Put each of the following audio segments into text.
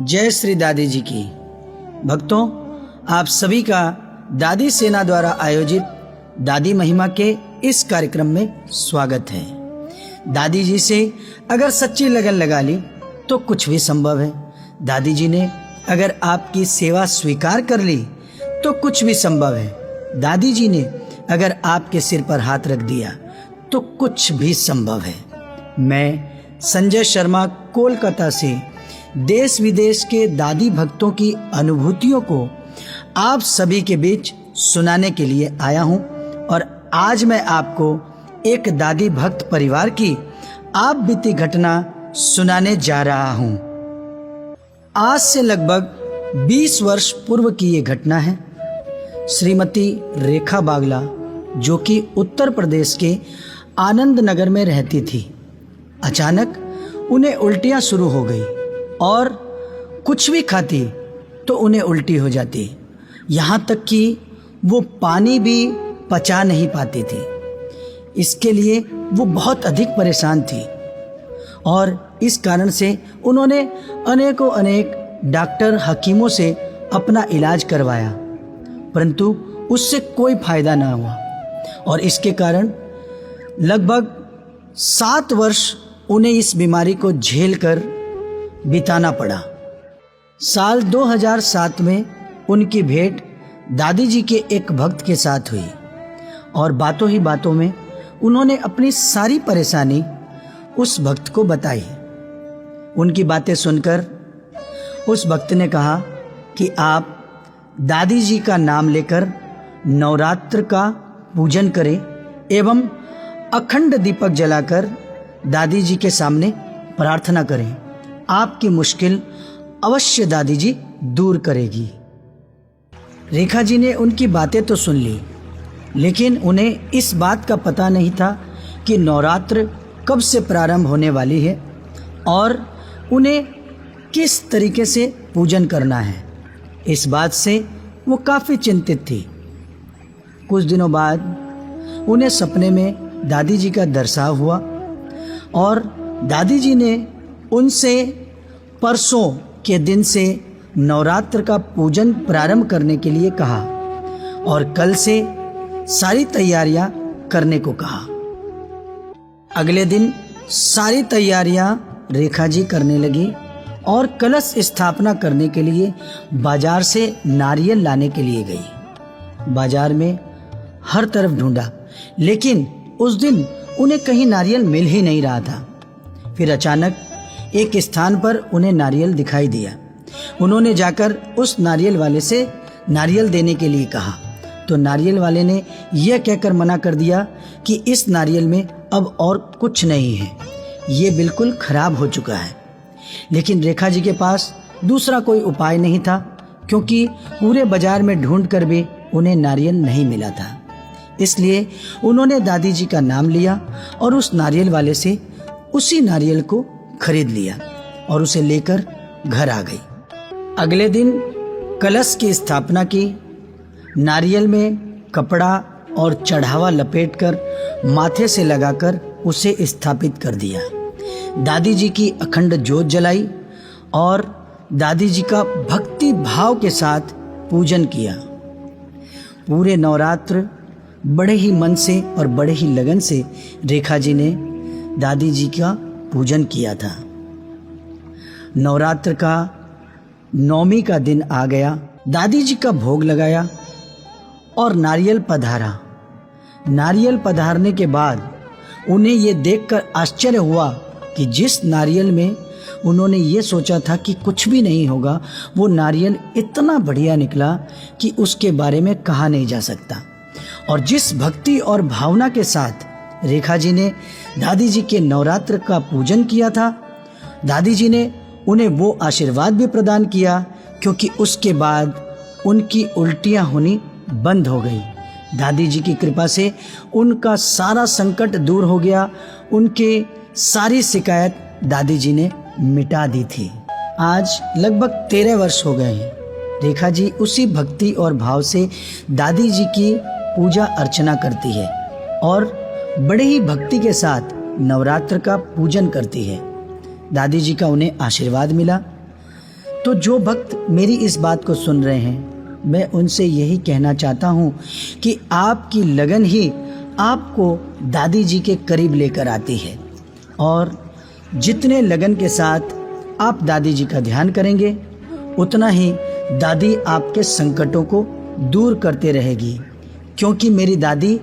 जय श्री दादी जी की। भक्तों, आप सभी का दादी सेना द्वारा आयोजित दादी महिमा के इस कार्यक्रम में स्वागत है। दादी जी से अगर सच्ची लगन लगा ली तो कुछ भी संभव है। दादी जी ने अगर आपकी सेवा स्वीकार कर ली तो कुछ भी संभव है। दादी जी ने अगर आपके सिर पर हाथ रख दिया तो कुछ भी संभव है। मैं संजय शर्मा कोलकाता से देश विदेश के दादी भक्तों की अनुभूतियों को आप सभी के बीच सुनाने के लिए आया हूं और आज मैं आपको एक दादी भक्त परिवार की आप बीती घटना सुनाने जा रहा हूं। आज से लगभग 20 वर्ष पूर्व की ये घटना है। श्रीमती रेखा बागला, जो कि उत्तर प्रदेश के आनंद नगर में रहती थी, अचानक उन्हें उल्टियां शुरू हो गई और कुछ भी खाती तो उन्हें उल्टी हो जाती। यहाँ तक कि वो पानी भी पचा नहीं पाती थी। इसके लिए वो बहुत अधिक परेशान थी और इस कारण से उन्होंने अनेक डॉक्टर हकीमों से अपना इलाज करवाया, परंतु उससे कोई फायदा ना हुआ और इसके कारण लगभग 7 वर्ष उन्हें इस बीमारी को झेल कर बिताना पड़ा। साल 2007 में उनकी भेंट दादी जी के एक भक्त के साथ हुई और बातों ही बातों में उन्होंने अपनी सारी परेशानी उस भक्त को बताई। उनकी बातें सुनकर उस भक्त ने कहा कि आप दादी जी का नाम लेकर नवरात्र का पूजन करें एवं अखंड दीपक जलाकर दादी जी के सामने प्रार्थना करें। आपकी मुश्किल अवश्य दादी जी दूर करेगी। रेखा जी ने उनकी बातें तो सुन ली, लेकिन उन्हें इस बात का पता नहीं था कि नवरात्र कब से प्रारंभ होने वाली है और उन्हें किस तरीके से पूजन करना है। इस बात से वो काफ़ी चिंतित थी। कुछ दिनों बाद उन्हें सपने में दादी जी का दर्शाव हुआ और दादी जी ने उनसे परसों के दिन से नवरात्र का पूजन प्रारंभ करने के लिए कहा और कल से सारी तैयारियां करने को कहा। अगले दिन सारी तैयारियां रेखा जी करने लगी और कलश स्थापना करने के लिए बाजार से नारियल लाने के लिए गई। बाजार में हर तरफ ढूंढा, लेकिन उस दिन उन्हें कहीं नारियल मिल ही नहीं रहा था। फिर अचानक एक स्थान पर उन्हें नारियल दिखाई दिया। उन्होंने जाकर उस नारियल वाले से नारियल देने के लिए कहा तो नारियल वाले ने यह कहकर मना कर दिया कि इस नारियल में अब और कुछ नहीं है, ये बिल्कुल खराब हो चुका है। लेकिन रेखा जी के पास दूसरा कोई उपाय नहीं था, क्योंकि पूरे बाजार में ढूंढ कर भी उन्हें नारियल नहीं मिला था। इसलिए उन्होंने दादी जी का नाम लिया और उस नारियल वाले से उसी नारियल को खरीद लिया और उसे लेकर घर आ गई। अगले दिन कलश की स्थापना की। नारियल में कपड़ा और चढ़ावा लपेटकर माथे से लगाकर उसे स्थापित कर दिया। दादी जी की अखंड ज्योत जलाई और दादी जी का भक्ति भाव के साथ पूजन किया। पूरे नवरात्र बड़े ही मन से और बड़े ही लगन से रेखा जी ने दादी जी का पूजन किया था। नवरात्र का 9वीं का दिन आ गया। दादी जी का भोग लगाया और नारियल पधारा। नारियल पधारने के बाद उन्हें ये देखकर आश्चर्य हुआ कि जिस नारियल में उन्होंने ये सोचा था कि कुछ भी नहीं होगा, वो नारियल इतना बढ़िया निकला कि उसके बारे में कहा नहीं जा सकता। और जिस भक्ति और भावना के साथ रेखा जी ने दादी जी के नवरात्र का पूजन किया था, दादी जी ने उन्हें वो आशीर्वाद भी प्रदान किया, क्योंकि उसके बाद उनकी उल्टियां होनी बंद हो गई। दादी जी की कृपा से उनका सारा संकट दूर हो गया। उनके सारी शिकायत दादी जी ने मिटा दी थी। आज लगभग 13 वर्ष हो गए हैं। रेखा जी उसी भक्ति और भाव से दादी जी की पूजा अर्चना करती है और बड़े ही भक्ति के साथ नवरात्र का पूजन करती है। दादी जी का उन्हें आशीर्वाद मिला। तो जो भक्त मेरी इस बात को सुन रहे हैं, मैं उनसे यही कहना चाहता हूँ कि आपकी लगन ही आपको दादी जी के करीब लेकर आती है, और जितने लगन के साथ आप दादी जी का ध्यान करेंगे, उतना ही दादी आपके संकटों को दूर करते रहेगी, क्योंकि मेरी दादी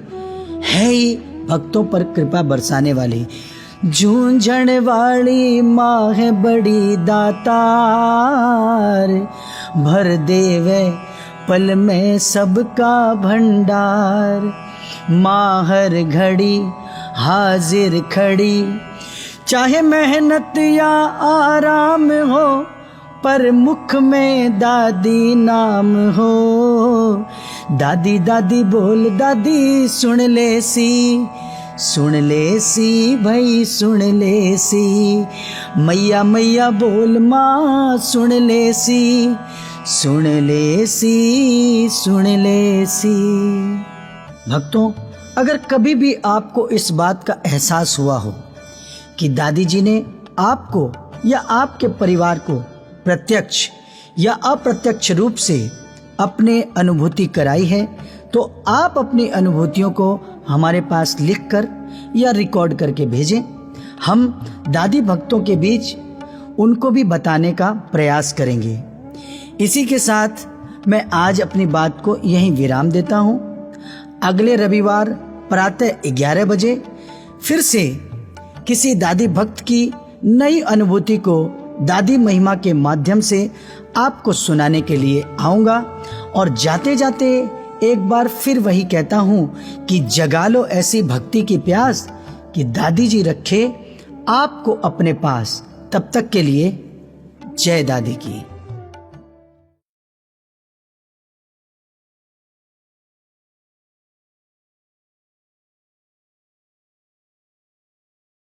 है ही भक्तों पर कृपा बरसाने वाली। जूझण वाली माँ है बड़ी दातार, भर देवे पल में सबका भंडार। माँ हर घड़ी हाजिर खड़ी, चाहे मेहनत या आराम हो, पर मुख में दादी नाम हो। दादी दादी बोल दादी सुन ले सी, सुन ले सी भाई सुन ले सी। मैया मैया बोल माँ सुन ले सी, सुन ले सी, सुन ले सी। भक्तों, अगर कभी भी आपको इस बात का एहसास हुआ हो कि दादी जी ने आपको या आपके परिवार को प्रत्यक्ष या अप्रत्यक्ष रूप से अपने अनुभूति कराई है, तो आप अपनी अनुभूतियों को हमारे पास लिखकर या रिकॉर्ड करके भेजें। हम दादी भक्तों के बीच उनको भी बताने का प्रयास करेंगे। इसी के साथ मैं आज अपनी बात को यहीं विराम देता हूं। अगले रविवार प्रातः 11 बजे फिर से किसी दादी भक्त की नई अनुभूति को दादी महिमा के माध्यम से आपको सुनाने के लिए आऊँगा। और जाते जाते एक बार फिर वही कहता हूँ कि जगा लो ऐसी भक्ति की प्यास कि दादी जी रखे आपको अपने पास। तब तक के लिए जय दादी की।